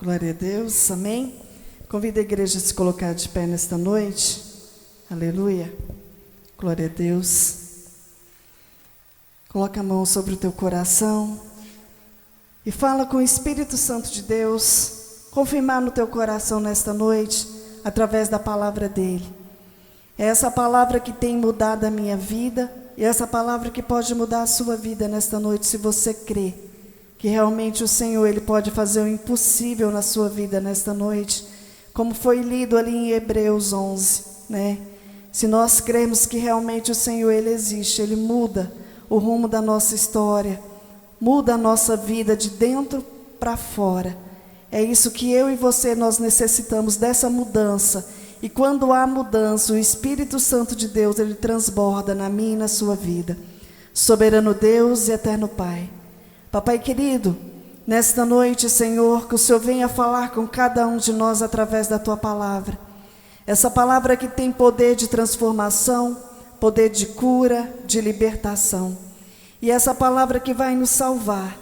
Glória a Deus, amém. Convido a igreja a se colocar de pé nesta noite. Aleluia. Glória a Deus. Coloca a mão sobre o teu coração e fala com o Espírito Santo de Deus, confirmar no teu coração nesta noite, através da palavra dele. É essa palavra que tem mudado a minha vida e essa palavra que pode mudar a sua vida nesta noite, se você crê que realmente o Senhor, Ele pode fazer o impossível na sua vida nesta noite, como foi lido ali em Hebreus 11, né? Se nós cremos que realmente o Senhor, Ele existe, Ele muda o rumo da nossa história, muda a nossa vida de dentro para fora. É isso que eu e você, nós necessitamos dessa mudança. E quando há mudança, o Espírito Santo de Deus, Ele transborda na minha e na sua vida. Soberano Deus e eterno Pai. Papai querido, nesta noite, Senhor, que o Senhor venha falar com cada um de nós através da Tua palavra. Essa palavra que tem poder de transformação, poder de cura, de libertação. E essa palavra que vai nos salvar.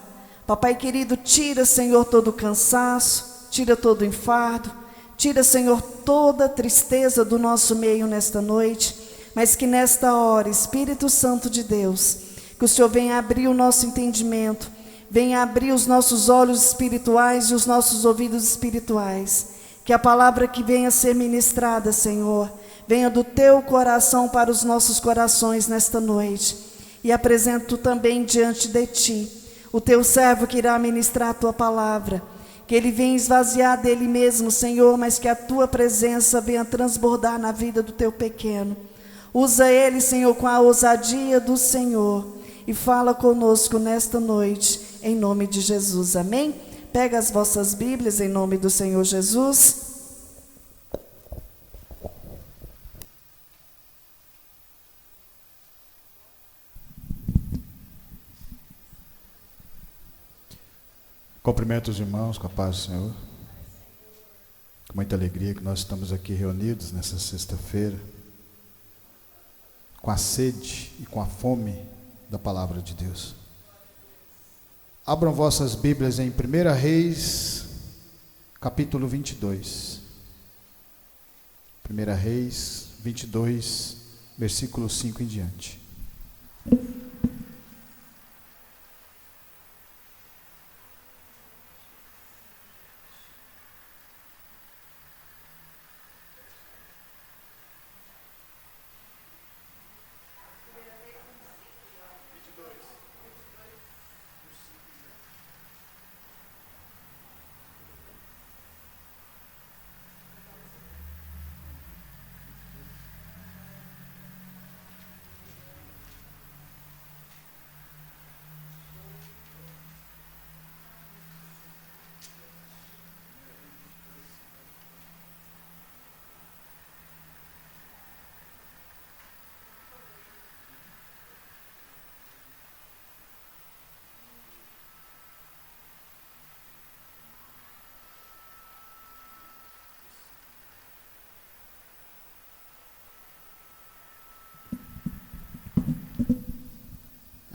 Papai querido, tira, Senhor, todo o cansaço, tira todo o enfardo, tira, Senhor, toda a tristeza do nosso meio nesta noite, mas que nesta hora, Espírito Santo de Deus, que o Senhor venha abrir o nosso entendimento, venha abrir os nossos olhos espirituais e os nossos ouvidos espirituais, que a palavra que venha ser ministrada, Senhor, venha do Teu coração para os nossos corações nesta noite, e apresento também diante de Ti, o Teu servo que irá ministrar a Tua palavra, que ele venha esvaziar dele mesmo, Senhor, mas que a Tua presença venha transbordar na vida do Teu pequeno. Usa ele, Senhor, com a ousadia do Senhor e fala conosco nesta noite, em nome de Jesus, amém? Pega as vossas Bíblias em nome do Senhor Jesus. Cumprimento os irmãos com a paz do Senhor. Com muita alegria que nós estamos aqui reunidos nessa sexta-feira, com a sede e com a fome da palavra de Deus. Abram vossas Bíblias em 1 Reis, capítulo 22. 1 Reis 22, versículo 5 em diante.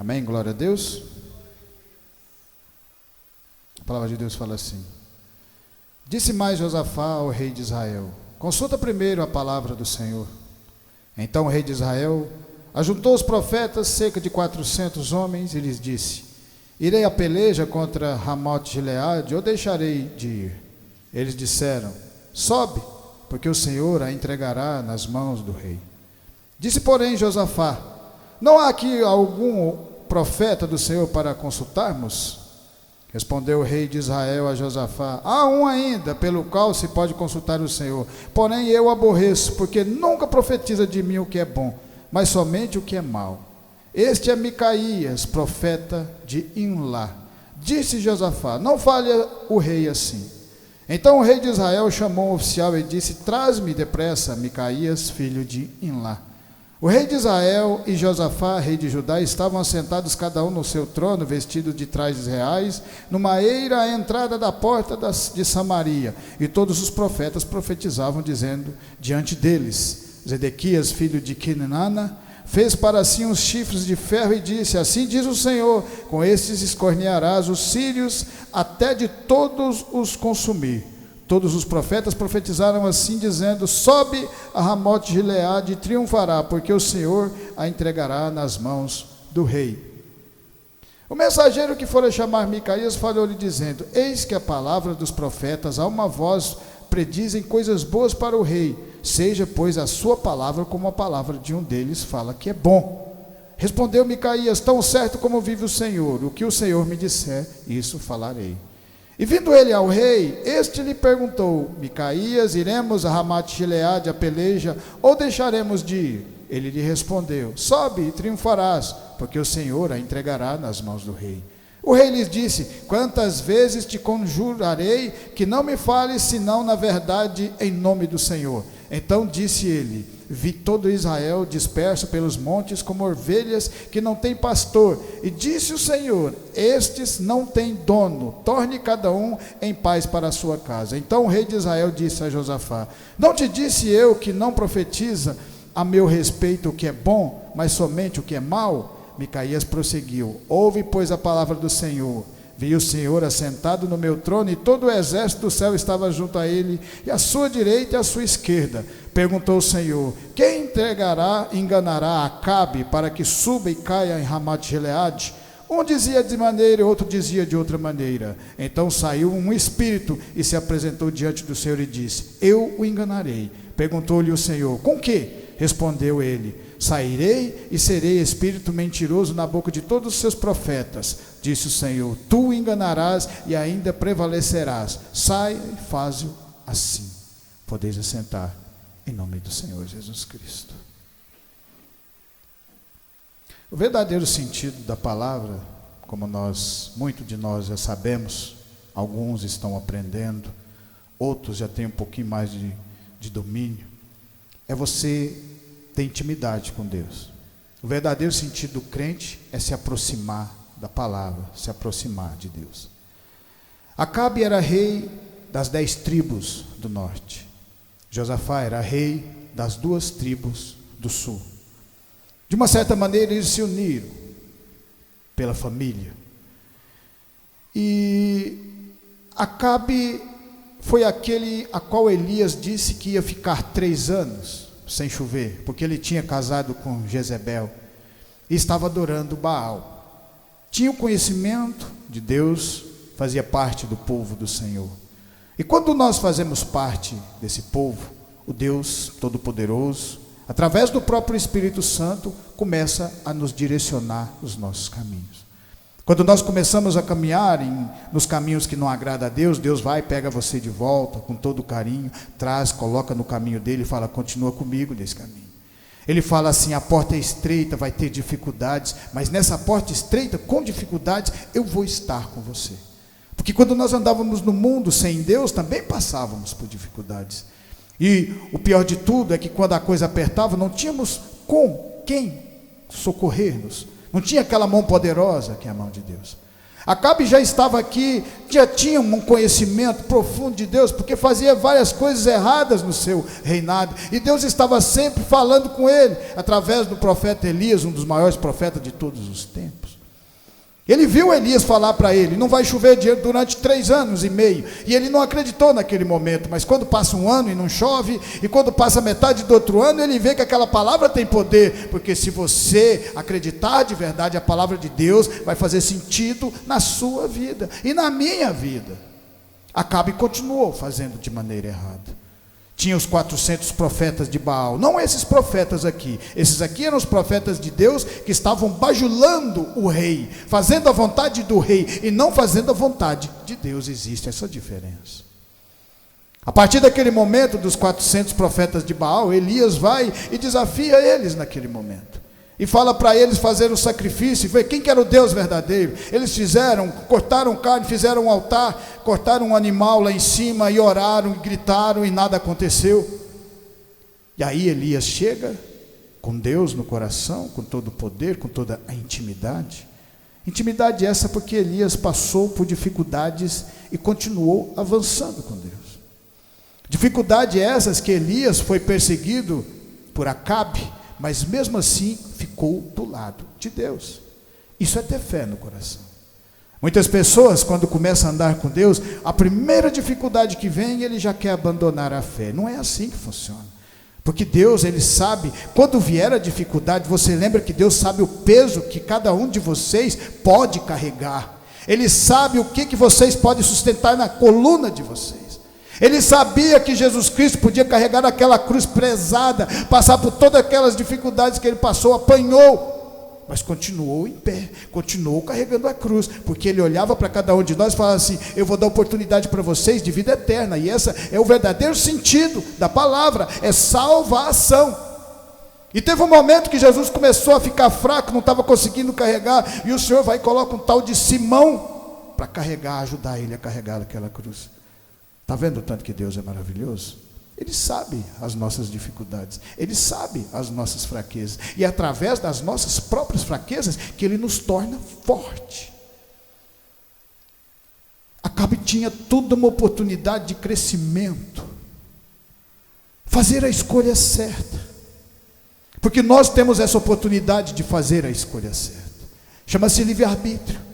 Amém? Glória a Deus. A palavra de Deus fala assim: Disse mais Josafá ao rei de Israel: Consulta primeiro a palavra do Senhor. Então o rei de Israel ajuntou os profetas, cerca de 400 homens, e lhes disse: Irei à peleja contra Ramote Gileade, ou deixarei de ir? Eles disseram: Sobe, porque o Senhor a entregará nas mãos do rei. Disse, porém, Josafá: Não há aqui algum profeta do Senhor para consultarmos? Respondeu o rei de Israel a Josafá: Há um ainda, pelo qual se pode consultar o Senhor, porém eu aborreço, porque nunca profetiza de mim o que é bom, mas somente o que é mau. Este é Micaías, profeta de Imlá. Disse Josafá: Não fale o rei assim. Então o rei de Israel chamou um oficial e disse: Traz-me depressa Micaías, filho de Imlá. O rei de Israel e Josafá, rei de Judá, estavam assentados cada um no seu trono, vestidos de trajes reais, numa eira à entrada da porta de Samaria. E todos os profetas profetizavam, dizendo diante deles: Zedequias, filho de Quinana, fez para si uns chifres de ferro e disse: assim diz o Senhor, com estes escornearás os sírios até de todos os consumir. Todos os profetas profetizaram assim, dizendo: sobe a Ramote de Gileade e triunfará, porque o Senhor a entregará nas mãos do rei. O mensageiro que fora chamar Micaías falou-lhe dizendo: eis que a palavra dos profetas a uma voz predizem coisas boas para o rei, seja pois a sua palavra como a palavra de um deles fala que é bom. Respondeu Micaías: tão certo como vive o Senhor, o que o Senhor me disser, isso falarei. E vindo ele ao rei, este lhe perguntou: Micaías, iremos a Ramate-Gileade a peleja, ou deixaremos de ir? Ele lhe respondeu: sobe e triunfarás, porque o Senhor a entregará nas mãos do rei. O rei lhes disse: quantas vezes te conjurarei que não me fales senão na verdade em nome do Senhor? Então disse ele: vi todo Israel disperso pelos montes como ovelhas que não têm pastor. E disse o Senhor: estes não têm dono, torne cada um em paz para a sua casa. Então o rei de Israel disse a Josafá: não te disse eu que não profetiza a meu respeito o que é bom, mas somente o que é mau? Micaías prosseguiu: ouve, pois, a palavra do Senhor. Vi o Senhor assentado no meu trono, e todo o exército do céu estava junto a ele, e à sua direita e à sua esquerda. Perguntou o Senhor: quem enganará Acabe, para que suba e caia em Ramate-Gileade? Um dizia de maneira, outro dizia de outra maneira. Então saiu um espírito e se apresentou diante do Senhor e disse: eu o enganarei. Perguntou-lhe o Senhor: com que? Respondeu ele: sairei e serei espírito mentiroso na boca de todos os seus profetas. Disse o Senhor: tu o enganarás e ainda prevalecerás. Sai e faz-o assim. Podeis assentar, em nome do Senhor Jesus Cristo. O verdadeiro sentido da palavra, como muitos de nós já sabemos, alguns estão aprendendo, outros já têm um pouquinho mais de domínio, é você ter intimidade com Deus. O verdadeiro sentido do crente é se aproximar da palavra, se aproximar de Deus. Acabe era rei das 10 tribos do norte. Josafá era rei das 2 tribos do sul. De uma certa maneira eles se uniram pela família. E Acabe foi aquele a qual Elias disse que ia ficar 3 anos sem chover, porque ele tinha casado com Jezebel e estava adorando Baal. Tinha o conhecimento de Deus, fazia parte do povo do Senhor. E quando nós fazemos parte desse povo, o Deus Todo-Poderoso, através do próprio Espírito Santo, começa a nos direcionar os nossos caminhos. Quando nós começamos a caminhar nos caminhos que não agradam a Deus, Deus vai e pega você de volta, com todo carinho, traz, coloca no caminho dele e fala: continua comigo nesse caminho. Ele fala assim: a porta é estreita, vai ter dificuldades, mas nessa porta estreita, com dificuldades, eu vou estar com você. Porque quando nós andávamos no mundo sem Deus, também passávamos por dificuldades. E o pior de tudo é que quando a coisa apertava, não tínhamos com quem socorrer-nos. Não tinha aquela mão poderosa que é a mão de Deus. Acabe já estava aqui, já tinha um conhecimento profundo de Deus, porque fazia várias coisas erradas no seu reinado, e Deus estava sempre falando com ele, através do profeta Elias, um dos maiores profetas de todos os tempos. Ele viu Elias falar para ele: não vai chover durante 3 anos e meio, e ele não acreditou naquele momento, mas quando passa 1 ano e não chove, e quando passa metade do outro ano, ele vê que aquela palavra tem poder, porque se você acreditar de verdade, a palavra de Deus vai fazer sentido na sua vida, e na minha vida. Acabe continuou fazendo de maneira errada. Tinha os 400 profetas de Baal, não esses profetas aqui. Esses aqui eram os profetas de Deus que estavam bajulando o rei, fazendo a vontade do rei e não fazendo a vontade de Deus. Existe essa diferença. A partir daquele momento, dos 400 profetas de Baal, Elias vai e desafia eles naquele momento. E fala para eles fazer o sacrifício, ver quem que era o Deus verdadeiro. Eles cortaram carne, fizeram um altar, cortaram um animal lá em cima e oraram, e gritaram e nada aconteceu. E aí Elias chega com Deus no coração, com todo o poder, com toda a intimidade. Intimidade essa porque Elias passou por dificuldades e continuou avançando com Deus. Dificuldade essas que Elias foi perseguido por Acabe, mas mesmo assim ficou do lado de Deus. Isso é ter fé no coração. Muitas pessoas, quando começam a andar com Deus, a primeira dificuldade que vem, ele já quer abandonar a fé. Não é assim que funciona. Porque Deus, ele sabe, quando vier a dificuldade, você lembra que Deus sabe o peso que cada um de vocês pode carregar. Ele sabe o que vocês podem sustentar na coluna de vocês. Ele sabia que Jesus Cristo podia carregar aquela cruz pesada, passar por todas aquelas dificuldades que ele passou, apanhou, mas continuou em pé, continuou carregando a cruz, porque ele olhava para cada um de nós e falava assim: eu vou dar oportunidade para vocês de vida eterna. E esse é o verdadeiro sentido da palavra, é salvação. E teve um momento que Jesus começou a ficar fraco, não estava conseguindo carregar, e o Senhor vai e coloca um tal de Simão para carregar, ajudar ele a carregar aquela cruz. Está vendo o tanto que Deus é maravilhoso? Ele sabe as nossas dificuldades, Ele sabe as nossas fraquezas, e é através das nossas próprias fraquezas que Ele nos torna forte. Acabe tinha toda uma oportunidade de crescimento, fazer a escolha certa, porque nós temos essa oportunidade de fazer a escolha certa, chama-se livre-arbítrio.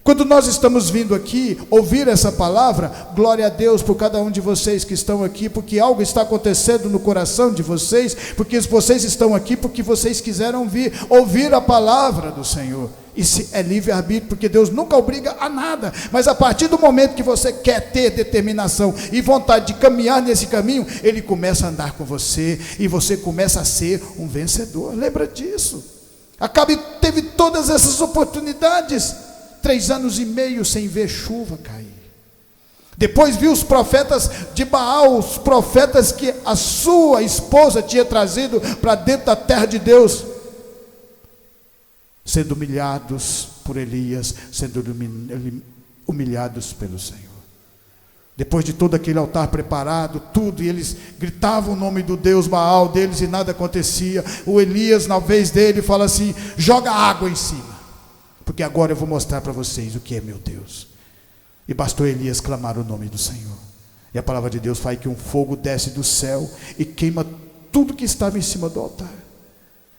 Quando nós estamos vindo aqui ouvir essa palavra, glória a Deus por cada um de vocês que estão aqui, porque algo está acontecendo no coração de vocês, porque vocês estão aqui porque vocês quiseram ouvir a palavra do Senhor. Isso é livre-arbítrio, porque Deus nunca obriga a nada, mas a partir do momento que você quer ter determinação e vontade de caminhar nesse caminho, Ele começa a andar com você, e você começa a ser um vencedor. Lembra disso? Acabe teve todas essas oportunidades, 3 anos e meio sem ver chuva cair. Depois viu os profetas de Baal, os profetas que a sua esposa tinha trazido para dentro da terra de Deus, sendo humilhados por Elias, sendo humilhados pelo Senhor. Depois de todo aquele altar preparado, tudo, e eles gritavam o nome do Deus Baal deles e nada acontecia. O Elias, na vez dele, fala assim: joga água em cima, porque agora eu vou mostrar para vocês o que é meu Deus. E bastou Elias clamar o nome do Senhor, e a palavra de Deus fala que um fogo desce do céu e queima tudo que estava em cima do altar,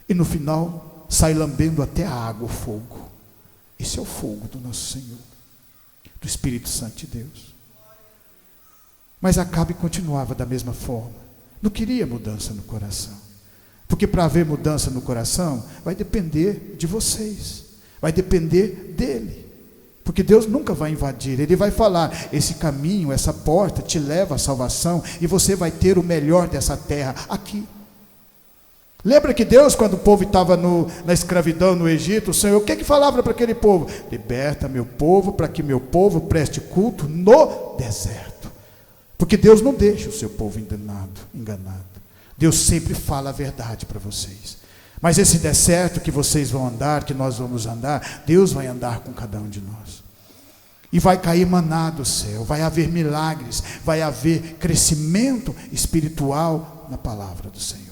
e no final sai lambendo até a água, o fogo. Esse é o fogo do nosso Senhor, do Espírito Santo de Deus. Mas Acabe continuava da mesma forma, não queria mudança no coração, porque para haver mudança no coração vai depender de vocês, vai depender dele, porque Deus nunca vai invadir. Ele vai falar: esse caminho, essa porta te leva à salvação, e você vai ter o melhor dessa terra aqui. Lembra que Deus, quando o povo estava na escravidão no Egito, o Senhor, o que falava para aquele povo? Liberta meu povo, para que meu povo preste culto no deserto. Porque Deus não deixa o seu povo enganado. Deus sempre fala a verdade para vocês. Mas esse deserto que vocês vão andar, que nós vamos andar, Deus vai andar com cada um de nós. E vai cair maná do céu, vai haver milagres, vai haver crescimento espiritual na palavra do Senhor.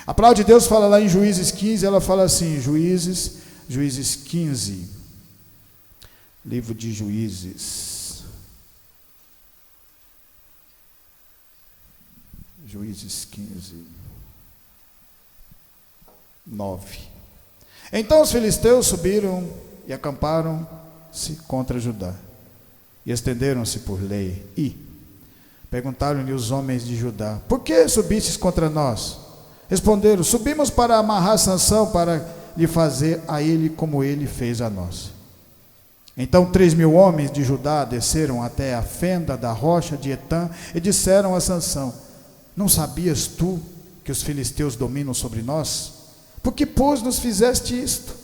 A palavra de Deus fala lá em Juízes 15, ela fala assim, Juízes 15, livro de Juízes 15, 9. Então os filisteus subiram e acamparam-se contra Judá, e estenderam-se por lei, e perguntaram-lhe os homens de Judá: por que subistes contra nós? Responderam: subimos para amarrar Sansão, para lhe fazer a ele como ele fez a nós. Então 3.000 homens de Judá desceram até a fenda da rocha de Etã e disseram a Sansão: não sabias tu que os filisteus dominam sobre nós? Por que, pois, nos fizeste isto?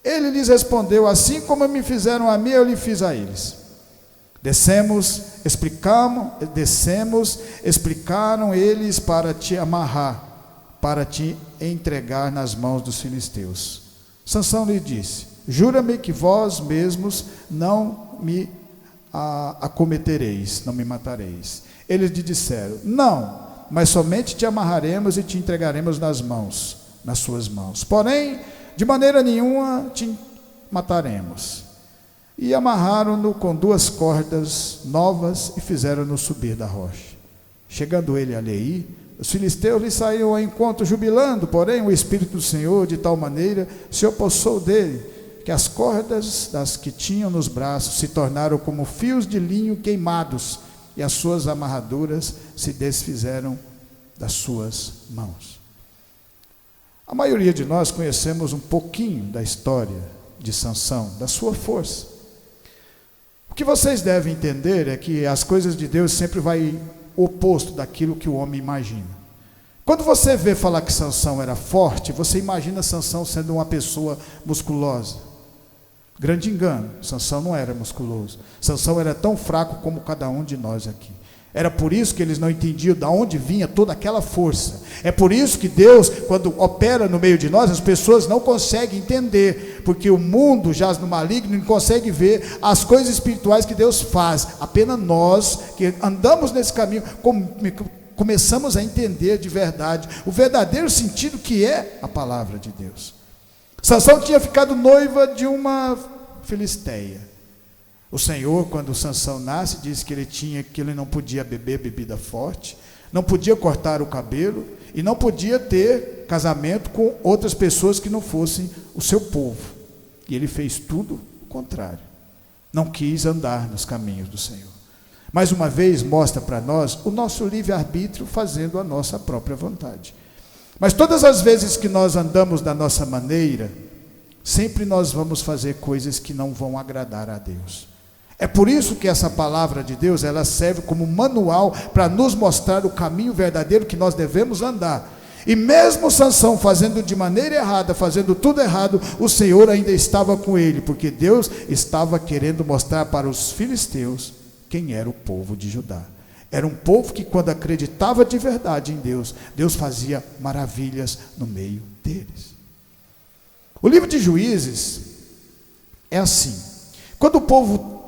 Ele lhes respondeu: assim como me fizeram a mim, eu lhe fiz a eles. Explicaram eles para te amarrar, para te entregar nas mãos dos filisteus. Sansão lhe disse: jura-me que vós mesmos não me acometereis, não me matareis. Eles lhe disseram: não, mas somente te amarraremos e te entregaremos nas suas mãos. Porém, de maneira nenhuma te mataremos. E amarraram-no com 2 cordas novas e fizeram-no subir da rocha. Chegando ele a Leí, Os filisteus lhe saíram ao encontro jubilando, porém o Espírito do Senhor de tal maneira se apossou dele, que as cordas das que tinham nos braços se tornaram como fios de linho queimados, e as suas amarraduras se desfizeram das suas mãos. A maioria de nós conhecemos um pouquinho da história de Sansão, da sua força. O que vocês devem entender é que as coisas de Deus sempre vai oposto daquilo que o homem imagina. Quando você vê falar que Sansão era forte, você imagina Sansão sendo uma pessoa musculosa. Grande engano, Sansão não era musculoso. Sansão era tão fraco como cada um de nós aqui. Era por isso que eles não entendiam de onde vinha toda aquela força. É por isso que Deus, quando opera no meio de nós, as pessoas não conseguem entender, porque o mundo jaz no maligno e não consegue ver as coisas espirituais que Deus faz. Apenas nós que andamos nesse caminho começamos a entender de verdade o verdadeiro sentido que é a palavra de Deus. Sansão tinha ficado noiva de uma filisteia. O Senhor, quando Sansão nasce, disse que ele não podia beber bebida forte, não podia cortar o cabelo e não podia ter casamento com outras pessoas que não fossem o seu povo. E ele fez tudo o contrário. Não quis andar nos caminhos do Senhor. Mais uma vez mostra para nós o nosso livre-arbítrio fazendo a nossa própria vontade. Mas todas as vezes que nós andamos da nossa maneira, sempre nós vamos fazer coisas que não vão agradar a Deus. É por isso que essa palavra de Deus, ela serve como manual para nos mostrar o caminho verdadeiro que nós devemos andar. E mesmo Sansão fazendo de maneira errada, fazendo tudo errado, o Senhor ainda estava com ele, porque Deus estava querendo mostrar para os filisteus quem era o povo de Judá. Era um povo que, quando acreditava de verdade em Deus, Deus fazia maravilhas no meio deles. O livro de Juízes é assim: quando o povo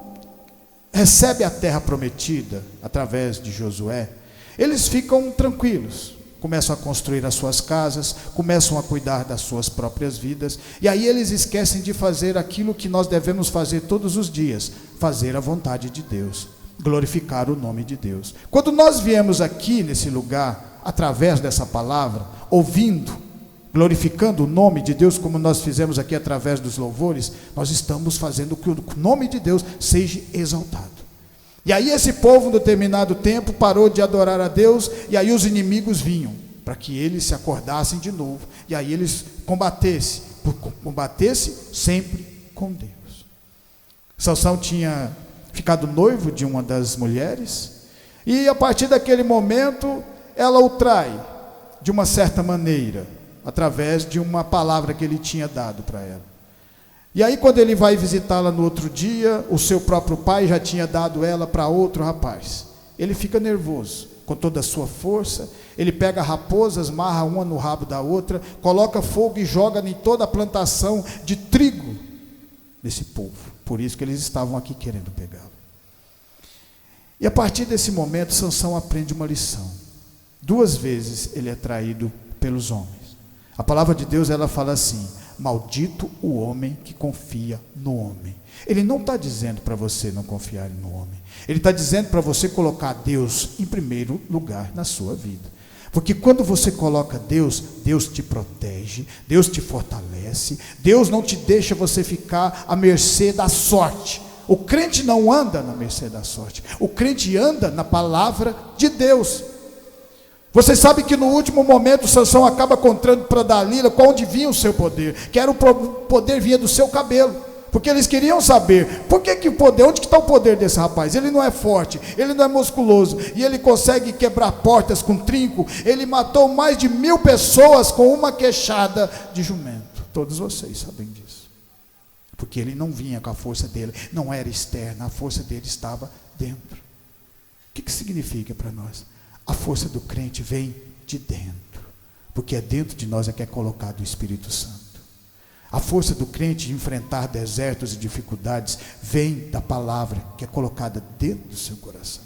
recebe a terra prometida através de Josué, eles ficam tranquilos, começam a construir as suas casas, começam a cuidar das suas próprias vidas, e aí eles esquecem de fazer aquilo que nós devemos fazer todos os dias: fazer a vontade de Deus, glorificar o nome de Deus. Quando nós viemos aqui nesse lugar, através dessa palavra, ouvindo, glorificando o nome de Deus, como nós fizemos aqui através dos louvores, nós estamos fazendo que o nome de Deus seja exaltado. E aí esse povo, em determinado tempo, parou de adorar a Deus, e aí os inimigos vinham, para que eles se acordassem de novo, e aí eles combatessem sempre com Deus. Sansão tinha ficado noivo de uma das mulheres, e a partir daquele momento, ela o trai, de uma certa maneira, através de uma palavra que ele tinha dado para ela. E aí, quando ele vai visitá-la no outro dia, o seu próprio pai já tinha dado ela para outro rapaz. Ele fica nervoso, com toda a sua força. Ele pega raposas, amarra uma no rabo da outra, coloca fogo e joga em toda a plantação de trigo desse povo. Por isso que eles estavam aqui querendo pegá-lo. E a partir desse momento, Sansão aprende uma lição. 2 vezes ele é traído pelos homens. A palavra de Deus, ela fala assim: maldito o homem que confia no homem. Ele não está dizendo para você não confiar no homem. Ele está dizendo para você colocar Deus em primeiro lugar na sua vida. Porque quando você coloca Deus, Deus te protege, Deus te fortalece, Deus não te deixa você ficar à mercê da sorte. O crente não anda na mercê da sorte. O crente anda na palavra de Deus. Você sabe que no último momento Sansão acaba contando para Dalila onde vinha o seu poder, que era o poder vinha do seu cabelo, porque eles queriam saber, que o poder, onde que está o poder desse rapaz? Ele não é forte, ele não é musculoso, e ele consegue quebrar portas com trinco. Ele matou mais de 1000 pessoas com uma queixada de jumento. Todos vocês sabem disso, porque ele não vinha com a força dele, não era externa, a força dele estava dentro. O que significa para nós? A força do crente vem de dentro, porque é dentro de nós que é colocado o Espírito Santo. A força do crente de enfrentar desertos e dificuldades vem da palavra que é colocada dentro do seu coração.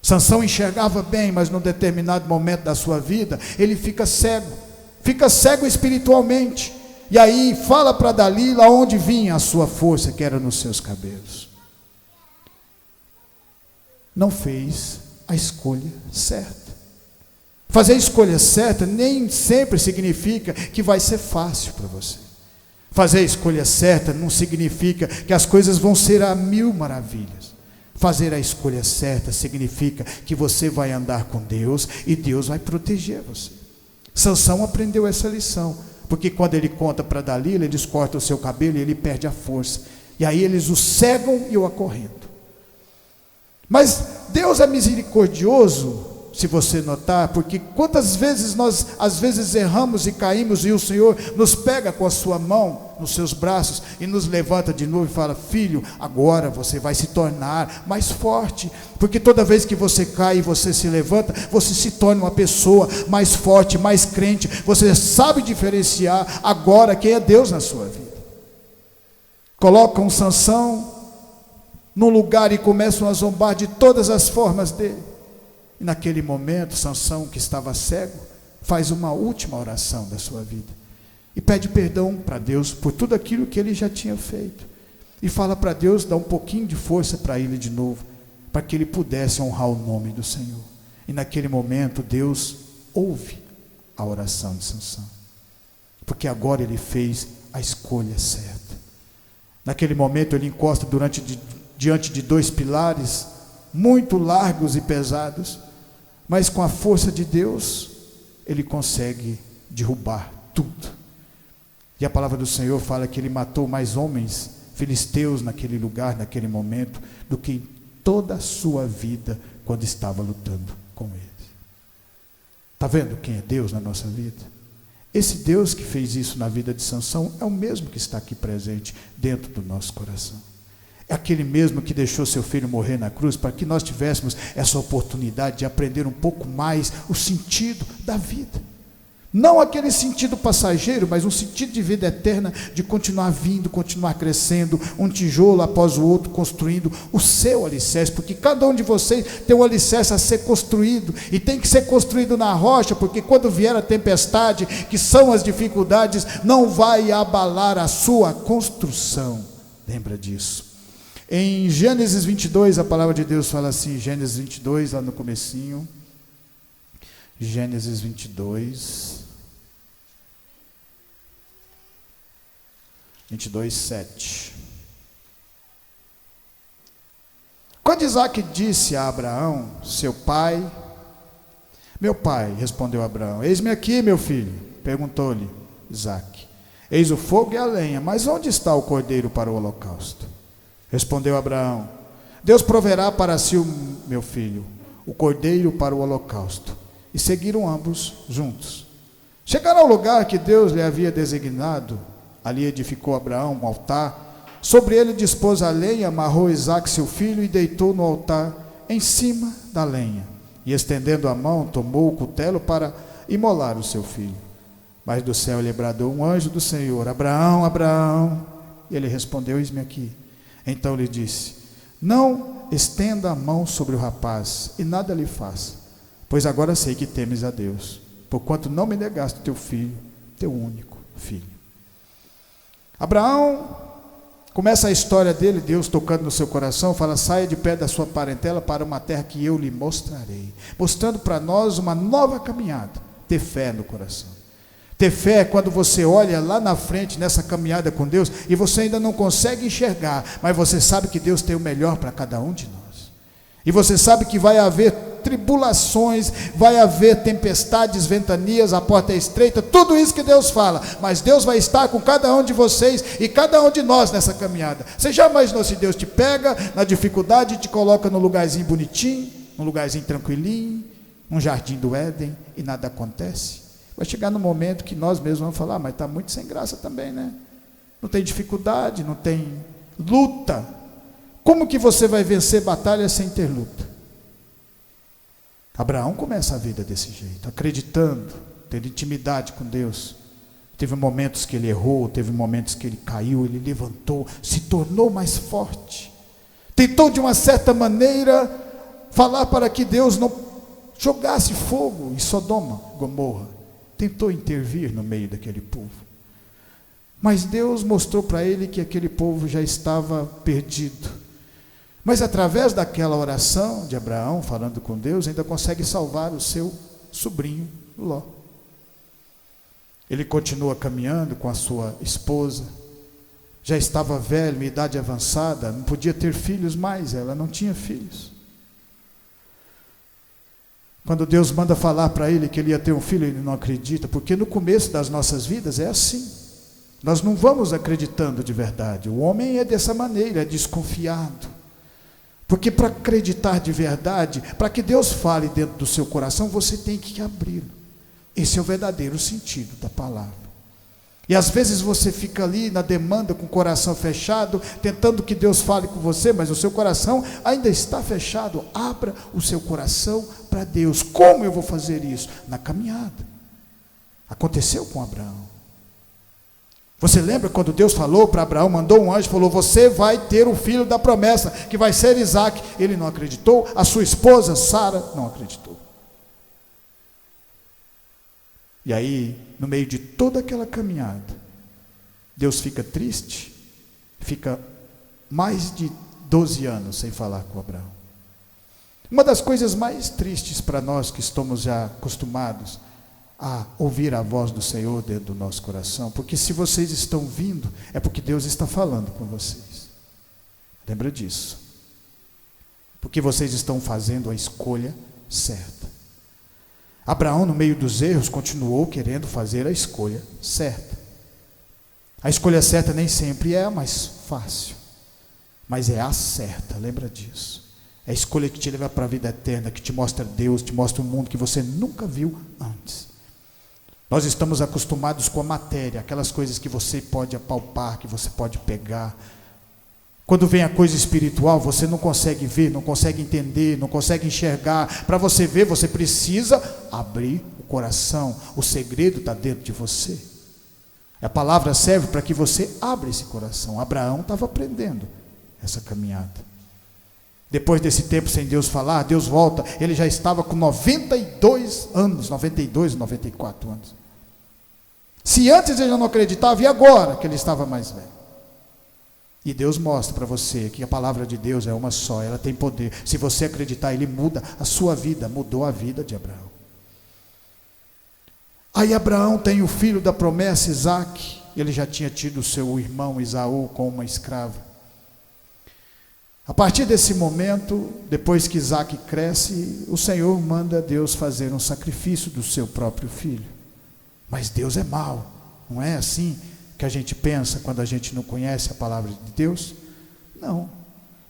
Sansão enxergava bem, mas num determinado momento da sua vida, ele fica cego espiritualmente. E aí fala para Dalila onde vinha a sua força, que era nos seus cabelos. Não fez a escolha certa. Fazer a escolha certa nem sempre significa que vai ser fácil para você. Fazer a escolha certa não significa que as coisas vão ser a mil maravilhas. Fazer a escolha certa significa que você vai andar com Deus e Deus vai proteger você. Sansão aprendeu essa lição, porque quando ele conta para Dalila, eles cortam o seu cabelo e ele perde a força. E aí eles o cegam e o acorrentam. Mas Deus é misericordioso, se você notar, porque quantas vezes nós às vezes erramos e caímos e o Senhor nos pega com a sua mão nos seus braços e nos levanta de novo e fala: filho, agora você vai se tornar mais forte, porque toda vez que você cai e você se levanta, você se torna uma pessoa mais forte, mais crente, você sabe diferenciar agora quem é Deus na sua vida. Colocam Sansão num lugar e começam a zombar de todas as formas dele. E naquele momento, Sansão, que estava cego, faz uma última oração da sua vida e pede perdão para Deus por tudo aquilo que ele já tinha feito, e fala para Deus dar um pouquinho de força para ele de novo, para que ele pudesse honrar o nome do Senhor. E naquele momento Deus ouve a oração de Sansão, porque agora ele fez a escolha certa. Naquele momento ele encosta diante de dois pilares muito largos e pesados, mas com a força de Deus ele consegue derrubar tudo. E a palavra do Senhor fala que ele matou mais homens filisteus naquele lugar, naquele momento, do que em toda a sua vida quando estava lutando com eles. Está vendo quem é Deus na nossa vida? Esse Deus que fez isso na vida de Sansão é o mesmo que está aqui presente dentro do nosso coração. É aquele mesmo que deixou seu filho morrer na cruz para que nós tivéssemos essa oportunidade de aprender um pouco mais o sentido da vida. Não aquele sentido passageiro, mas um sentido de vida eterna, de continuar vindo, continuar crescendo, um tijolo após o outro, construindo o seu alicerce, porque cada um de vocês tem um alicerce a ser construído, e tem que ser construído na rocha, porque quando vier a tempestade, que são as dificuldades, não vai abalar a sua construção. Lembra disso. Em Gênesis 22, a palavra de Deus fala assim, Gênesis 22, lá no comecinho, Gênesis 22, 7. Quando Isaac disse a Abraão, seu pai: meu pai, respondeu Abraão, eis-me aqui, meu filho. Perguntou-lhe Isaac: eis o fogo e a lenha, mas onde está o cordeiro para o holocausto? Respondeu Abraão: Deus proverá para si, meu filho, o cordeiro para o holocausto. E seguiram ambos juntos. Chegaram ao lugar que Deus lhe havia designado. Ali edificou Abraão um altar. Sobre ele dispôs a lenha, amarrou Isaque seu filho e deitou no altar em cima da lenha. E estendendo a mão, tomou o cutelo para imolar o seu filho. Mas do céu lhe bradou um anjo do Senhor: Abraão, Abraão. E ele respondeu: eis-me aqui. Então lhe disse: não estenda a mão sobre o rapaz e nada lhe faça, pois agora sei que temes a Deus, porquanto não me negaste teu filho, teu único filho. Abraão começa a história dele, Deus tocando no seu coração, fala: saia de pé da sua parentela para uma terra que eu lhe mostrarei, mostrando para nós uma nova caminhada. Ter fé no coração. Ter fé é quando você olha lá na frente nessa caminhada com Deus e você ainda não consegue enxergar, mas você sabe que Deus tem o melhor para cada um de nós. E você sabe que vai haver tribulações, vai haver tempestades, ventanias, a porta é estreita, tudo isso que Deus fala, mas Deus vai estar com cada um de vocês e cada um de nós nessa caminhada. Você já imaginou se Deus te pega na dificuldade e te coloca num lugarzinho bonitinho, num lugarzinho tranquilinho, num jardim do Éden, e nada acontece? Vai chegar no momento que nós mesmos vamos falar: mas está muito sem graça também, né? Não tem dificuldade, não tem luta. Como que você vai vencer batalhas sem ter luta? Abraão começa a vida desse jeito, acreditando, tendo intimidade com Deus. Teve momentos que ele errou, teve momentos que ele caiu, ele levantou, se tornou mais forte. Tentou de uma certa maneira falar para que Deus não jogasse fogo em Sodoma, Gomorra. Tentou intervir no meio daquele povo. Mas Deus mostrou para ele que aquele povo já estava perdido. Mas através daquela oração de Abraão, falando com Deus, ainda consegue salvar o seu sobrinho Ló. Ele continua caminhando com a sua esposa, já estava velho, idade avançada, não podia ter filhos mais, ela não tinha filhos. Quando Deus manda falar para ele que ele ia ter um filho, ele não acredita, porque no começo das nossas vidas é assim, nós não vamos acreditando de verdade. O homem é dessa maneira, é desconfiado, porque para acreditar de verdade, para que Deus fale dentro do seu coração, você tem que abri-lo. Esse é o verdadeiro sentido da palavra. E às vezes você fica ali na demanda com o coração fechado, tentando que Deus fale com você, mas o seu coração ainda está fechado. Abra o seu coração para Deus. Como eu vou fazer isso? Na caminhada. Aconteceu com Abraão. Você lembra quando Deus falou para Abraão, mandou um anjo, falou: você vai ter o filho da promessa, que vai ser Isaque. Ele não acreditou, a sua esposa Sara não acreditou. E aí, no meio de toda aquela caminhada, Deus fica triste, fica mais de 12 anos sem falar com Abraão. Uma das coisas mais tristes para nós que estamos já acostumados a ouvir a voz do Senhor dentro do nosso coração, porque se vocês estão vindo, é porque Deus está falando com vocês. Lembra disso. Porque vocês estão fazendo a escolha certa. Abraão, no meio dos erros, continuou querendo fazer a escolha certa. A escolha certa nem sempre é a mais fácil, mas é a certa, lembra disso. É a escolha que te leva para a vida eterna, que te mostra Deus, te mostra um mundo que você nunca viu antes. Nós estamos acostumados com a matéria, aquelas coisas que você pode apalpar, que você pode pegar. Quando vem a coisa espiritual, você não consegue ver, não consegue entender, não consegue enxergar. Para você ver, você precisa abrir o coração. O segredo está dentro de você. A palavra serve para que você abra esse coração. Abraão estava aprendendo essa caminhada. Depois desse tempo sem Deus falar, Deus volta. Ele já estava com 92 anos, 92, 94 anos. Se antes ele não acreditava, e agora que ele estava mais velho? E Deus mostra para você que a palavra de Deus é uma só, ela tem poder. Se você acreditar, Ele muda a sua vida, mudou a vida de Abraão. Aí Abraão tem o filho da promessa, Isaque. Ele já tinha tido seu irmão Esaú com uma escrava. A partir desse momento, depois que Isaque cresce, o Senhor manda Deus fazer um sacrifício do seu próprio filho. Mas Deus é mau, não é assim que a gente pensa quando a gente não conhece a palavra de Deus? Não.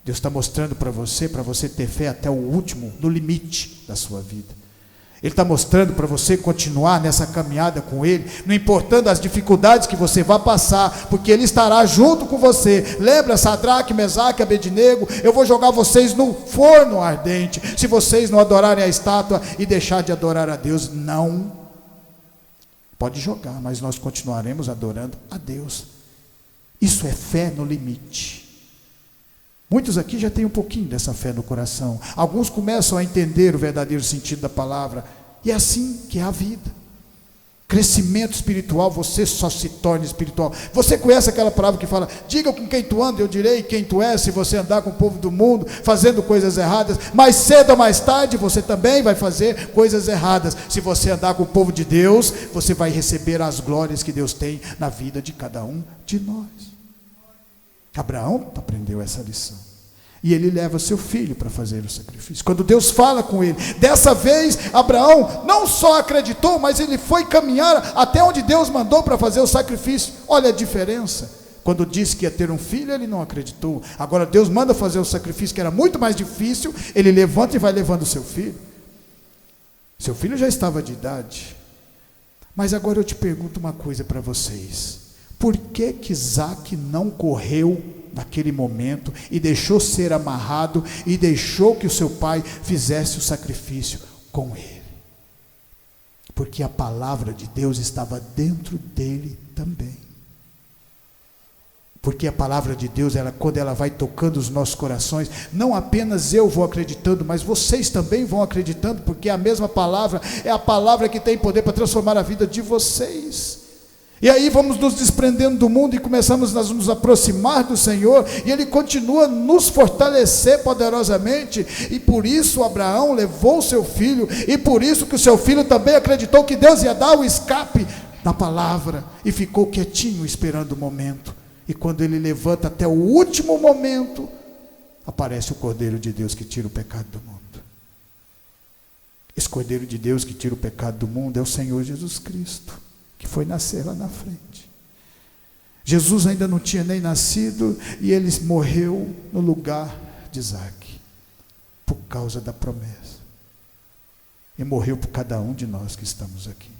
Deus está mostrando para você ter fé até o último, no limite da sua vida. Ele está mostrando para você continuar nessa caminhada com Ele, não importando as dificuldades que você vai passar, porque Ele estará junto com você. Lembra, Sadraque, Mesaque, Abednego, eu vou jogar vocês no forno ardente, se vocês não adorarem a estátua e deixar de adorar a Deus. Não. Pode jogar, mas nós continuaremos adorando a Deus. Isso é fé no limite. Muitos aqui já têm um pouquinho dessa fé no coração. Alguns começam a entender o verdadeiro sentido da palavra. E é assim que é a vida. Crescimento espiritual, você só se torna espiritual. Você conhece aquela palavra que fala: diga com quem tu anda, eu direi quem tu és. Se você andar com o povo do mundo, fazendo coisas erradas, mais cedo ou mais tarde, você também vai fazer coisas erradas. Se você andar com o povo de Deus, você vai receber as glórias que Deus tem na vida de cada um de nós. Abraão aprendeu essa lição. E ele leva seu filho para fazer o sacrifício. Quando Deus fala com ele, dessa vez Abraão não só acreditou, mas ele foi caminhar até onde Deus mandou para fazer o sacrifício. Olha a diferença. Quando disse que ia ter um filho, ele não acreditou. Agora Deus manda fazer o sacrifício, que era muito mais difícil. Ele levanta e vai levando o seu filho. Seu filho já estava de idade. Mas agora eu te pergunto uma coisa para vocês: por que Isaque não correu naquele momento e deixou ser amarrado e deixou que o seu pai fizesse o sacrifício com ele? Porque a palavra de Deus estava dentro dele também. Porque a palavra de Deus, quando ela vai tocando os nossos corações, não apenas eu vou acreditando, mas vocês também vão acreditando, porque a mesma palavra é a palavra que tem poder para transformar a vida de vocês. E aí vamos nos desprendendo do mundo e começamos a nos aproximar do Senhor, e Ele continua a nos fortalecer poderosamente, e por isso Abraão levou o seu filho, e por isso que o seu filho também acreditou que Deus ia dar o escape na palavra, e ficou quietinho esperando o momento, e quando ele levanta até o último momento, aparece o Cordeiro de Deus que tira o pecado do mundo. Esse Cordeiro de Deus que tira o pecado do mundo é o Senhor Jesus Cristo, que foi nascer lá na frente. Jesus ainda não tinha nem nascido, e ele morreu no lugar de Isaac, por causa da promessa, e morreu por cada um de nós que estamos aqui.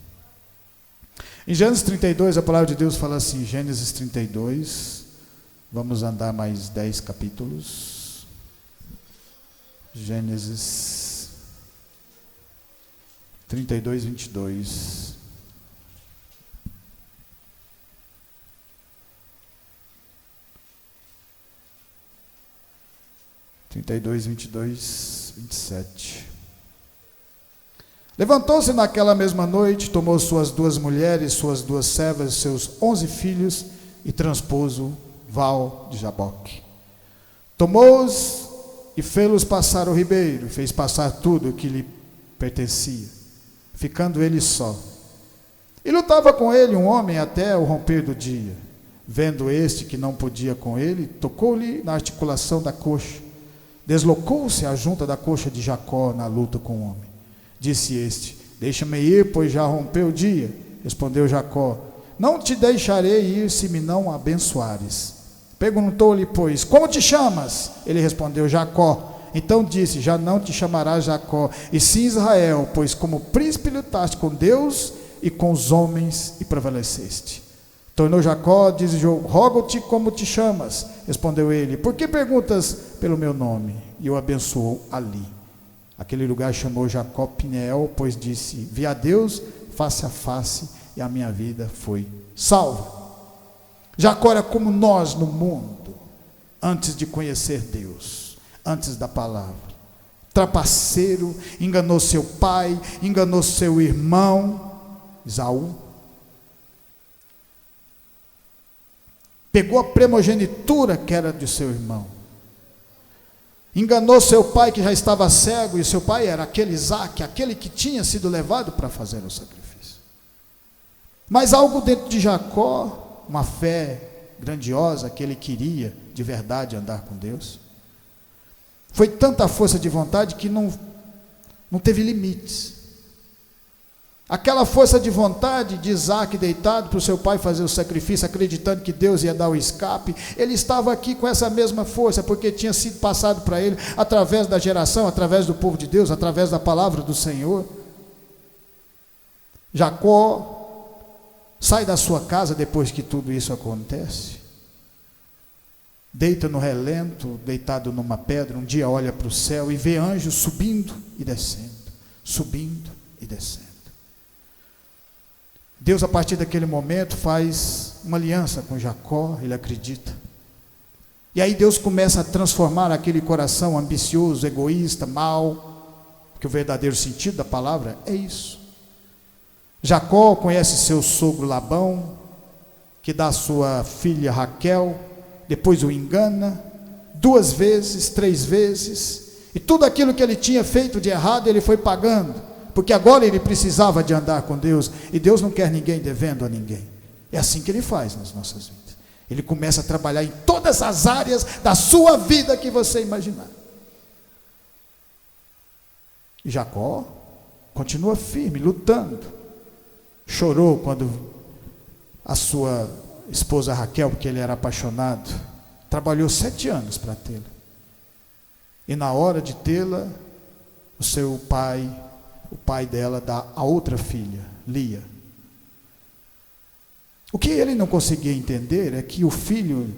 Em Gênesis 32, a palavra de Deus fala assim, Gênesis 32, vamos andar mais 10 capítulos, Gênesis 32, 22, (32, 22, 27). Levantou-se naquela mesma noite, tomou suas 2 mulheres, suas 2 servas, seus 11 filhos, e transpôs o val de Jaboque. Tomou-os e fê-los passar o ribeiro, e fez passar tudo o que lhe pertencia, ficando ele só. E lutava com ele um homem até o romper do dia. Vendo este que não podia com ele, tocou-lhe na articulação da coxa. Deslocou-se a junta da coxa de Jacó na luta com o homem. Disse este, deixa-me ir, pois já rompeu o dia. Respondeu Jacó, não te deixarei ir se me não abençoares. Perguntou-lhe, pois, como te chamas? Ele respondeu, Jacó. Então disse, já não te chamarás Jacó, e sim Israel, pois como príncipe lutaste com Deus e com os homens e prevaleceste. Tornou Jacó, disse, rogo-te como te chamas. Respondeu ele, por que perguntas pelo meu nome? E o abençoou ali. Aquele lugar chamou Jacó Peniel, pois disse, vi a Deus face a face, e a minha vida foi salva. Jacó era como nós no mundo, antes de conhecer Deus, antes da palavra. Trapaceiro, enganou seu pai, enganou seu irmão, Esaú. Pegou a primogenitura que era de seu irmão. Enganou seu pai que já estava cego, e seu pai era aquele Isaac, aquele que tinha sido levado para fazer o sacrifício. Mas algo dentro de Jacó, uma fé grandiosa, que ele queria de verdade andar com Deus. Foi tanta força de vontade que não teve limites. Aquela força de vontade de Isaac deitado para o seu pai fazer o sacrifício, acreditando que Deus ia dar o escape, ele estava aqui com essa mesma força, porque tinha sido passado para ele, através da geração, através do povo de Deus, através da palavra do Senhor. Jacó sai da sua casa depois que tudo isso acontece, deita no relento, deitado numa pedra, um dia olha para o céu e vê anjos subindo e descendo, subindo e descendo. Deus, a partir daquele momento, faz uma aliança com Jacó, ele acredita. E aí Deus começa a transformar aquele coração ambicioso, egoísta, mau, porque o verdadeiro sentido da palavra é isso. Jacó conhece seu sogro Labão, que dá sua filha Raquel, depois o engana, 2 vezes, 3 vezes, e tudo aquilo que ele tinha feito de errado, ele foi pagando. Porque agora ele precisava de andar com Deus, e Deus não quer ninguém devendo a ninguém. É assim que ele faz nas nossas vidas. Ele começa a trabalhar em todas as áreas da sua vida que você imaginar. E Jacó continua firme, lutando. Chorou quando a sua esposa Raquel, porque ele era apaixonado, trabalhou 7 anos para tê-la. E na hora de tê-la, o seu pai, o pai dela, dá a outra filha, Lia. O que ele não conseguia entender é que o filho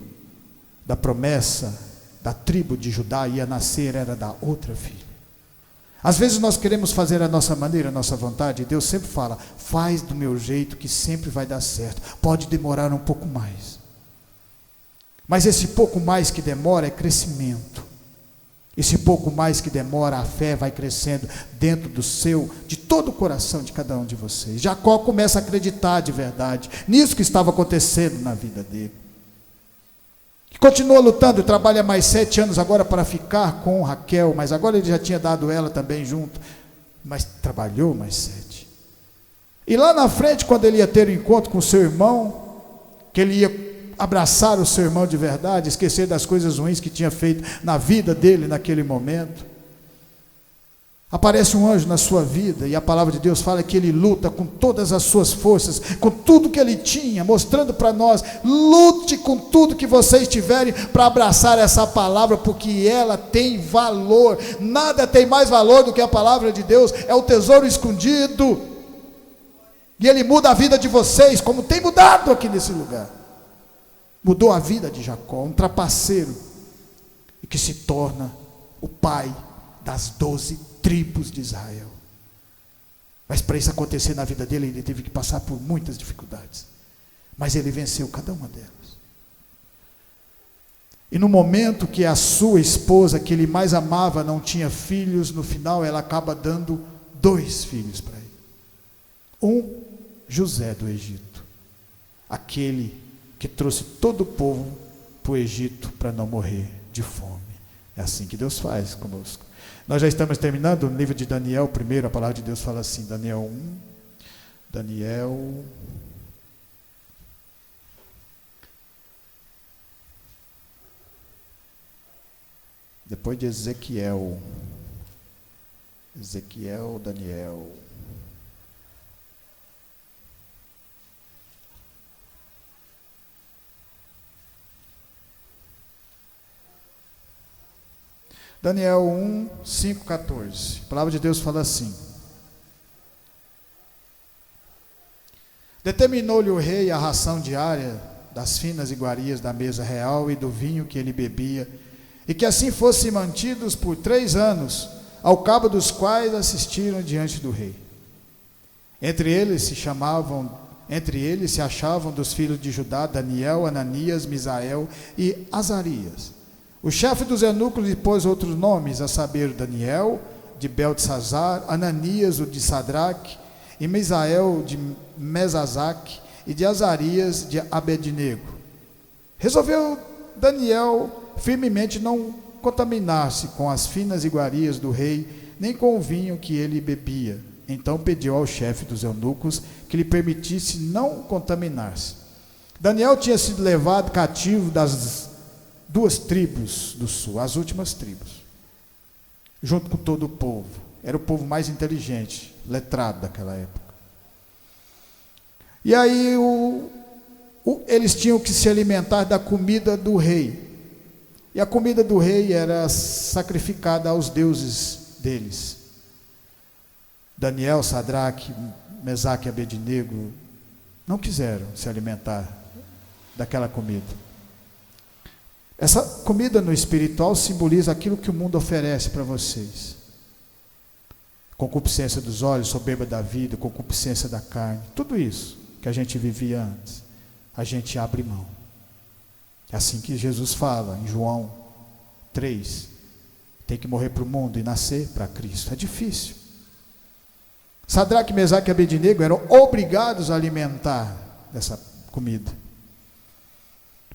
da promessa da tribo de Judá ia nascer, era da outra filha. Às vezes nós queremos fazer a nossa maneira, a nossa vontade, e Deus sempre fala, faz do meu jeito que sempre vai dar certo, pode demorar um pouco mais. Mas esse pouco mais que demora é crescimento. Esse pouco mais que demora, a fé vai crescendo dentro de todo o coração de cada um de vocês. Jacó começa a acreditar de verdade nisso que estava acontecendo na vida dele. Continua lutando, trabalha mais 7 anos agora para ficar com Raquel, mas agora ele já tinha dado ela também junto, mas trabalhou mais 7. E lá na frente, quando ele ia ter o encontro com o seu irmão, que ele ia abraçar o seu irmão de verdade, esquecer das coisas ruins que tinha feito na vida dele naquele momento, aparece um anjo na sua vida, e a palavra de Deus fala que ele luta com todas as suas forças, com tudo que ele tinha, mostrando para nós: lute com tudo que vocês tiverem para abraçar essa palavra, porque ela tem valor. Nada tem mais valor do que a palavra de Deus, é o tesouro escondido, e ele muda a vida de vocês, como tem mudado aqui nesse lugar. Mudou a vida de Jacó, um trapaceiro, e que se torna o pai das 12 tribos de Israel. Mas para isso acontecer na vida dele, ele teve que passar por muitas dificuldades, mas ele venceu cada uma delas. E no momento que a sua esposa, que ele mais amava, não tinha filhos, no final ela acaba dando 2 filhos para ele. Um, José do Egito, aquele que trouxe todo o povo para o Egito para não morrer de fome. É assim que Deus faz conosco. Nós já estamos terminando no livro de Daniel. Primeiro a palavra de Deus fala assim, Daniel 1, depois de Daniel. Daniel 1, 5, 14. A palavra de Deus fala assim: determinou-lhe o rei a ração diária das finas iguarias da mesa real e do vinho que ele bebia, e que assim fossem mantidos por 3 anos, ao cabo dos quais assistiram diante do rei. Entre eles se achavam dos filhos de Judá Daniel, Ananias, Misael e Azarias. O chefe dos eunucos lhe pôs outros nomes, a saber, Daniel, de Beltesazar, Ananias, o de Sadraque, e Misael, de Mesazaque, e de Azarias, de Abednego. Resolveu Daniel firmemente não contaminar-se com as finas iguarias do rei, nem com o vinho que ele bebia. Então pediu ao chefe dos eunucos que lhe permitisse não contaminar-se. Daniel tinha sido levado cativo das 2 tribos do sul, as últimas tribos, junto com todo o povo. Era o povo mais inteligente, letrado daquela época. E aí eles tinham que se alimentar da comida do rei. E a comida do rei era sacrificada aos deuses deles. Daniel, Sadraque, Mesaque e Abednego não quiseram se alimentar daquela comida. Essa comida no espiritual simboliza aquilo que o mundo oferece para vocês: concupiscência dos olhos, soberba da vida, concupiscência da carne, tudo isso que a gente vivia antes, a gente abre mão. É assim que Jesus fala em João 3, tem que morrer para o mundo e nascer para Cristo. É difícil. Sadraque, Mesaque e Abednego eram obrigados a alimentar dessa comida.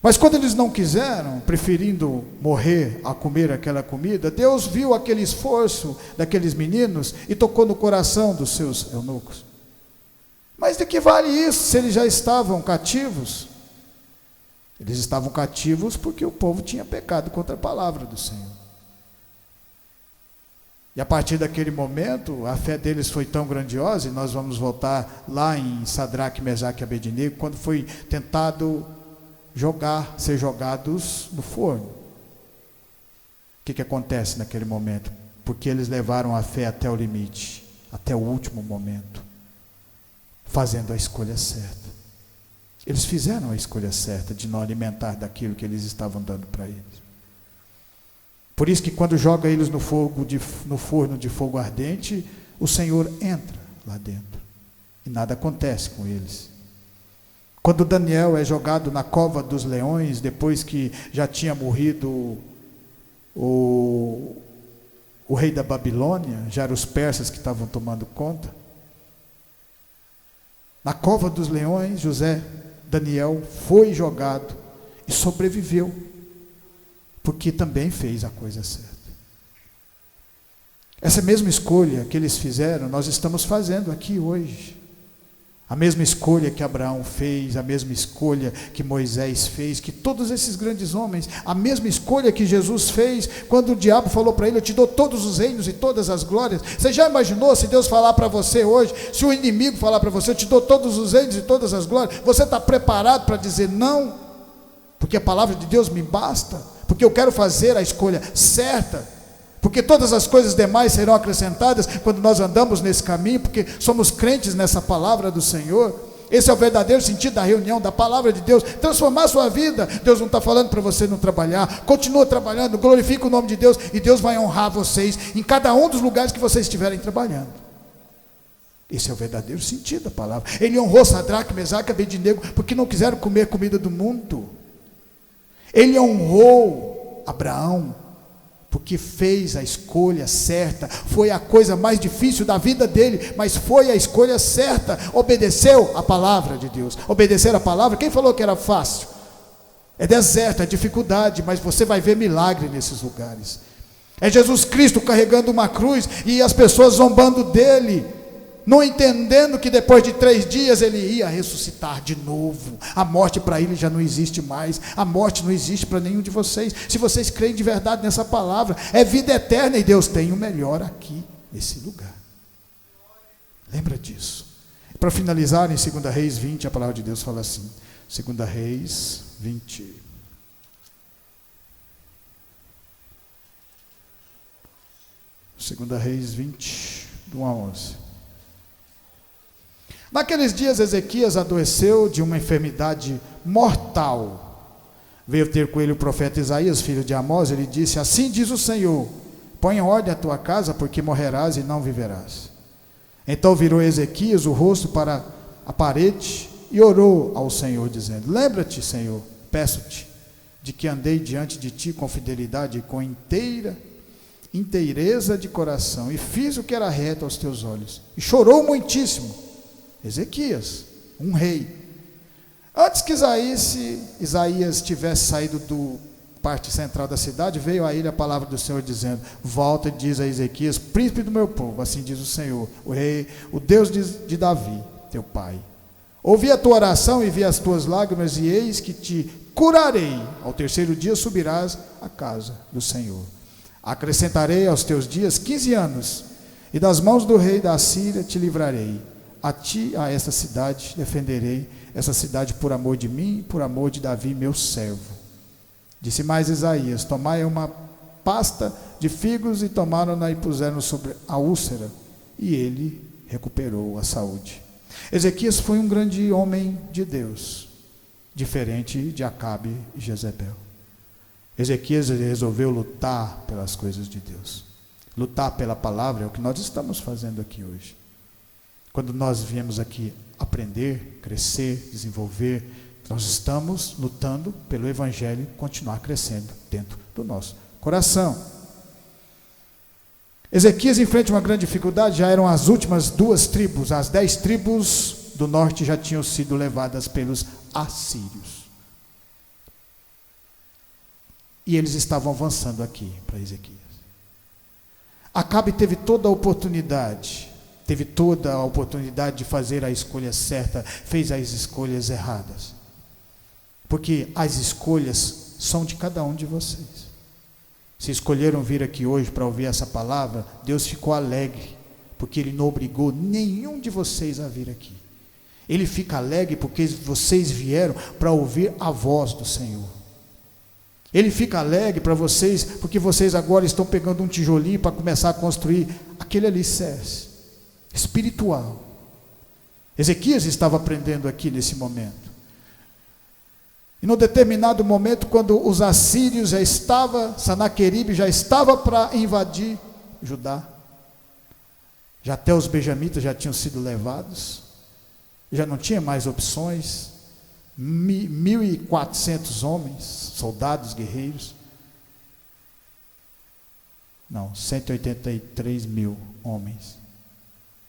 Mas quando eles não quiseram, preferindo morrer a comer aquela comida, Deus viu aquele esforço daqueles meninos e tocou no coração dos seus eunucos. Mas de que vale isso se eles já estavam cativos? Eles estavam cativos porque o povo tinha pecado contra a palavra do Senhor. E a partir daquele momento, a fé deles foi tão grandiosa, e nós vamos voltar lá em Sadraque, Mesaque e Abednego, quando foi tentado ser jogados no forno. O que acontece naquele momento? Porque eles levaram a fé até o limite, até o último momento, fazendo a escolha certa. Eles fizeram a escolha certa de não alimentar daquilo que eles estavam dando para eles. Por isso que quando joga eles no forno de fogo ardente, o Senhor entra lá dentro e nada acontece com eles. Quando Daniel é jogado na cova dos leões, depois que já tinha morrido o o rei da Babilônia, já eram os persas que estavam tomando conta. Na cova dos leões, Daniel foi jogado e sobreviveu, porque também fez a coisa certa. Essa mesma escolha que eles fizeram, nós estamos fazendo aqui hoje. A mesma escolha que Abraão fez, a mesma escolha que Moisés fez, que todos esses grandes homens, a mesma escolha que Jesus fez, quando o diabo falou para ele: eu te dou todos os reinos e todas as glórias. Você já imaginou se Deus falar para você hoje, se o inimigo falar para você: eu te dou todos os reinos e todas as glórias? Você está preparado para dizer não? Porque a palavra de Deus me basta, porque eu quero fazer a escolha certa, porque todas as coisas demais serão acrescentadas quando nós andamos nesse caminho, porque somos crentes nessa palavra do Senhor. Esse é o verdadeiro sentido da reunião, da palavra de Deus, transformar a sua vida. Deus não está falando para você não trabalhar, continua trabalhando, glorifica o nome de Deus, e Deus vai honrar vocês em cada um dos lugares que vocês estiverem trabalhando. Esse é o verdadeiro sentido da palavra. Ele honrou Sadraque, Mesaque e Abednego, porque não quiseram comer comida do mundo. Ele honrou Abraão, porque fez a escolha certa. Foi a coisa mais difícil da vida dele, mas foi a escolha certa. Obedeceu a palavra de Deus. Obedecer a palavra, quem falou que era fácil? É deserto, é dificuldade, mas você vai ver milagre nesses lugares. É Jesus Cristo carregando uma cruz e as pessoas zombando dele, não entendendo que depois de 3 dias ele ia ressuscitar de novo. A morte para ele já não existe mais. A morte não existe para nenhum de vocês. Se vocês creem de verdade nessa palavra, é vida eterna, e Deus tem o melhor aqui, nesse lugar. Lembra disso. Para finalizar, em 2 Reis 20, a palavra de Deus fala assim, 2 Reis 20. Segunda Reis 20, do 1 a 11. Naqueles dias Ezequias adoeceu de uma enfermidade mortal. Veio ter com ele o profeta Isaías, filho de Amós. Ele disse: assim diz o Senhor, põe em ordem a tua casa, porque morrerás e não viverás. Então virou Ezequias o rosto para a parede e orou ao Senhor, dizendo: lembra-te, Senhor, peço-te, de que andei diante de ti com fidelidade e com inteireza de coração, e fiz o que era reto aos teus olhos. E chorou muitíssimo Ezequias, um rei. Antes que Isaías tivesse saído do parte central da cidade, veio a ele a palavra do Senhor dizendo: volta e diz a Ezequias, príncipe do meu povo, assim diz o Senhor, o rei, o Deus de Davi, teu pai. Ouvi a tua oração e vi as tuas lágrimas, e eis que te curarei. Ao 3º dia subirás à casa do Senhor. Acrescentarei aos teus dias 15 anos, e das mãos do rei da Assíria te livrarei. A ti, a esta cidade, defenderei essa cidade por amor de mim, por amor de Davi, meu servo. Disse mais Isaías: tomai uma pasta de figos, e tomaram-na e puseram sobre a úlcera, e ele recuperou a saúde. Ezequias foi um grande homem de Deus, diferente de Acabe e Jezebel. Ezequias resolveu lutar pelas coisas de Deus, lutar pela palavra. É o que nós estamos fazendo aqui hoje. Quando nós viemos aqui aprender, crescer, desenvolver, nós estamos lutando pelo Evangelho continuar crescendo dentro do nosso coração. Ezequias enfrenta uma grande dificuldade. Já eram as últimas 2 tribos, as 10 tribos do norte já tinham sido levadas pelos assírios. E eles estavam avançando aqui para Ezequias. Acabe teve toda a oportunidade de fazer a escolha certa, fez as escolhas erradas. Porque as escolhas são de cada um de vocês. Se escolheram vir aqui hoje para ouvir essa palavra, Deus ficou alegre, porque Ele não obrigou nenhum de vocês a vir aqui. Ele fica alegre porque vocês vieram para ouvir a voz do Senhor. Ele fica alegre para vocês, porque vocês agora estão pegando um tijolinho para começar a construir aquele alicerce espiritual. Ezequias estava aprendendo aqui nesse momento. E num determinado momento, quando os assírios Sanaqueribe já estava para invadir Judá, já até os benjamitas já tinham sido levados, já não tinha mais opções, 1.400 homens, soldados, guerreiros. Não, 183 mil homens.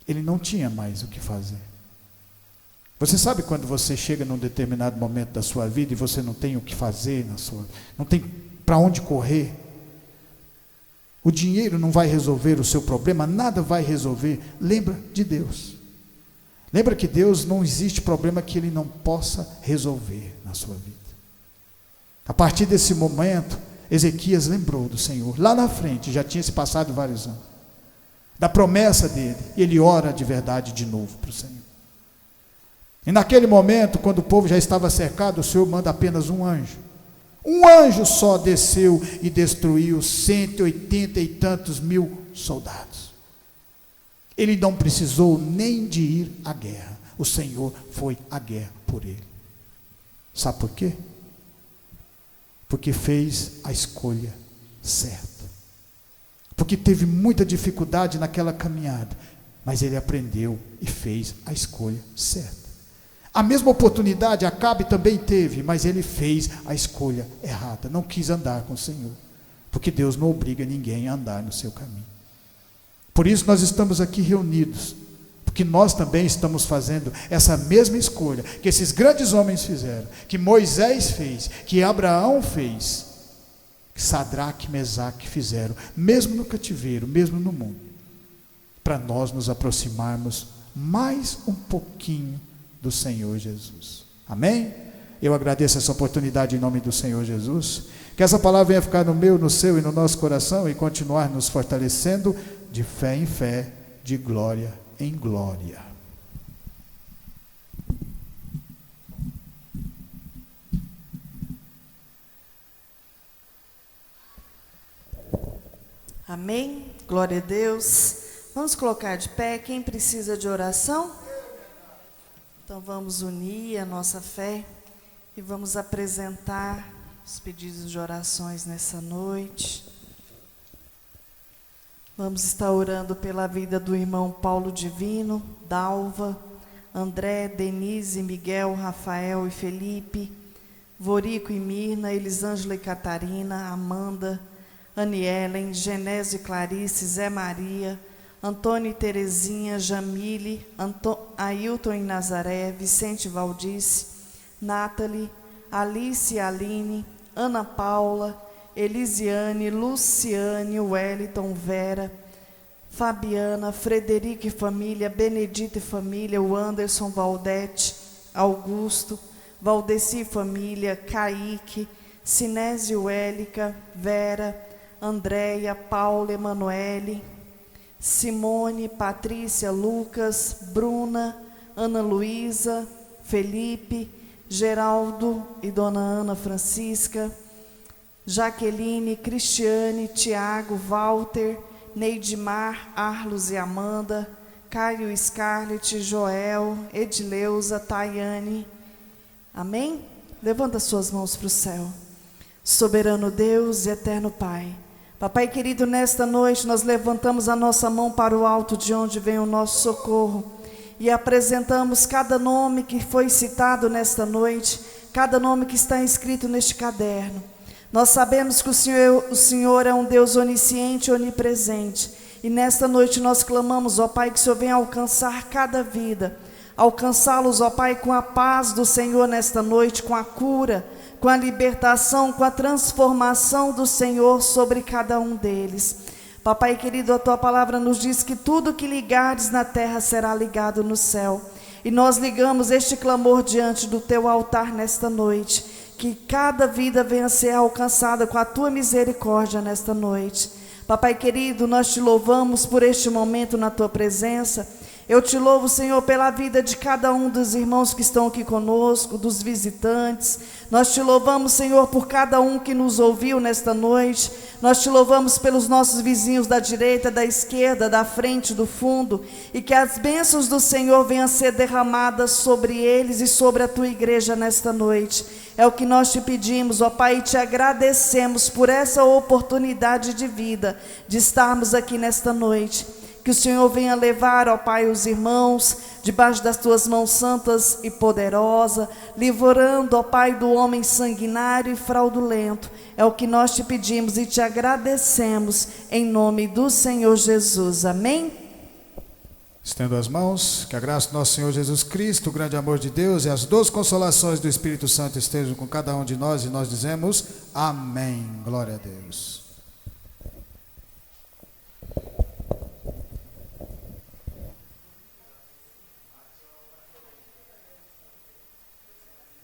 Ele não tinha mais o que fazer. Você sabe quando você chega num determinado momento da sua vida e você não tem o que fazer, não tem para onde correr? O dinheiro não vai resolver o seu problema, nada vai resolver. Lembra de Deus. Lembra que Deus, não existe problema que Ele não possa resolver na sua vida. A partir desse momento, Ezequias lembrou do Senhor. Lá na frente, já tinha se passado vários anos, da promessa dele, e ele ora de verdade de novo para o Senhor. E naquele momento, quando o povo já estava cercado, o Senhor manda apenas um anjo. Um anjo só desceu e destruiu 180 e tantos mil soldados. Ele não precisou nem de ir à guerra. O Senhor foi à guerra por ele. Sabe por quê? Porque fez a escolha certa. Porque teve muita dificuldade naquela caminhada, mas ele aprendeu e fez a escolha certa. A mesma oportunidade Acabe também teve, mas ele fez a escolha errada, não quis andar com o Senhor, porque Deus não obriga ninguém a andar no seu caminho. Por isso nós estamos aqui reunidos, porque nós também estamos fazendo essa mesma escolha que esses grandes homens fizeram, que Moisés fez, que Abraão fez, que Sadraque e Mesaque fizeram, mesmo no cativeiro, mesmo no mundo, para nós nos aproximarmos mais um pouquinho do Senhor Jesus. Amém? Eu agradeço essa oportunidade em nome do Senhor Jesus. Que essa palavra venha ficar no meu, no seu e no nosso coração e continuar nos fortalecendo de fé em fé, de glória em glória. Amém? Glória a Deus. Vamos colocar de pé. Quem precisa de oração? Então vamos unir a nossa fé e vamos apresentar os pedidos de orações nessa noite. Vamos estar orando pela vida do irmão Paulo Divino, Dalva, André, Denise, Miguel, Rafael e Felipe, Vorico e Mirna, Elisângela e Catarina, Amanda, Anielen, Genésio e Clarice, Zé Maria, Antônio e Terezinha, Jamile, Ailton e Nazaré, Vicente e Valdice, Nathalie, Alice e Aline, Ana Paula, Elisiane, Luciane, Wellington, Vera, Fabiana, Frederico e família, Benedita e família, o Anderson, Valdete, Augusto, Valdeci e família, Kaique, Sinésio, Élica, Vera, Andréia, Paula, Emanuele, Simone, Patrícia, Lucas, Bruna, Ana Luísa, Felipe, Geraldo e Dona Ana Francisca, Jaqueline, Cristiane, Tiago, Walter, Neidmar, Arlos e Amanda, Caio, Scarlett, Joel, Edileuza, Tayane. Amém? Levanta suas mãos para o céu. Soberano Deus e eterno Pai, Papai querido, nesta noite nós levantamos a nossa mão para o alto de onde vem o nosso socorro e apresentamos cada nome que foi citado nesta noite, cada nome que está escrito neste caderno. Nós sabemos que o Senhor é um Deus onisciente e onipresente, e nesta noite nós clamamos, ó Pai, que o Senhor venha alcançar cada vida, alcançá-los, ó Pai, com a paz do Senhor nesta noite, com a cura, com a libertação, com a transformação do Senhor sobre cada um deles. Papai querido, a Tua palavra nos diz que tudo que ligares na terra será ligado no céu. E nós ligamos este clamor diante do Teu altar nesta noite. Que cada vida venha a ser alcançada com a Tua misericórdia nesta noite. Papai querido, nós Te louvamos por este momento na Tua presença. Eu Te louvo, Senhor, pela vida de cada um dos irmãos que estão aqui conosco, dos visitantes. Nós Te louvamos, Senhor, por cada um que nos ouviu nesta noite. Nós Te louvamos pelos nossos vizinhos da direita, da esquerda, da frente, do fundo. E que as bênçãos do Senhor venham a ser derramadas sobre eles e sobre a Tua igreja nesta noite. É o que nós Te pedimos, ó Pai, e Te agradecemos por essa oportunidade de vida, de estarmos aqui nesta noite. Que o Senhor venha levar, ó Pai, os irmãos debaixo das tuas mãos santas e poderosas, livrando, ó Pai, do homem sanguinário e fraudulento. É o que nós te pedimos e te agradecemos em nome do Senhor Jesus. Amém? Estendo as mãos, que a graça do nosso Senhor Jesus Cristo, o grande amor de Deus e as doces consolações do Espírito Santo estejam com cada um de nós, e nós dizemos amém. Glória a Deus.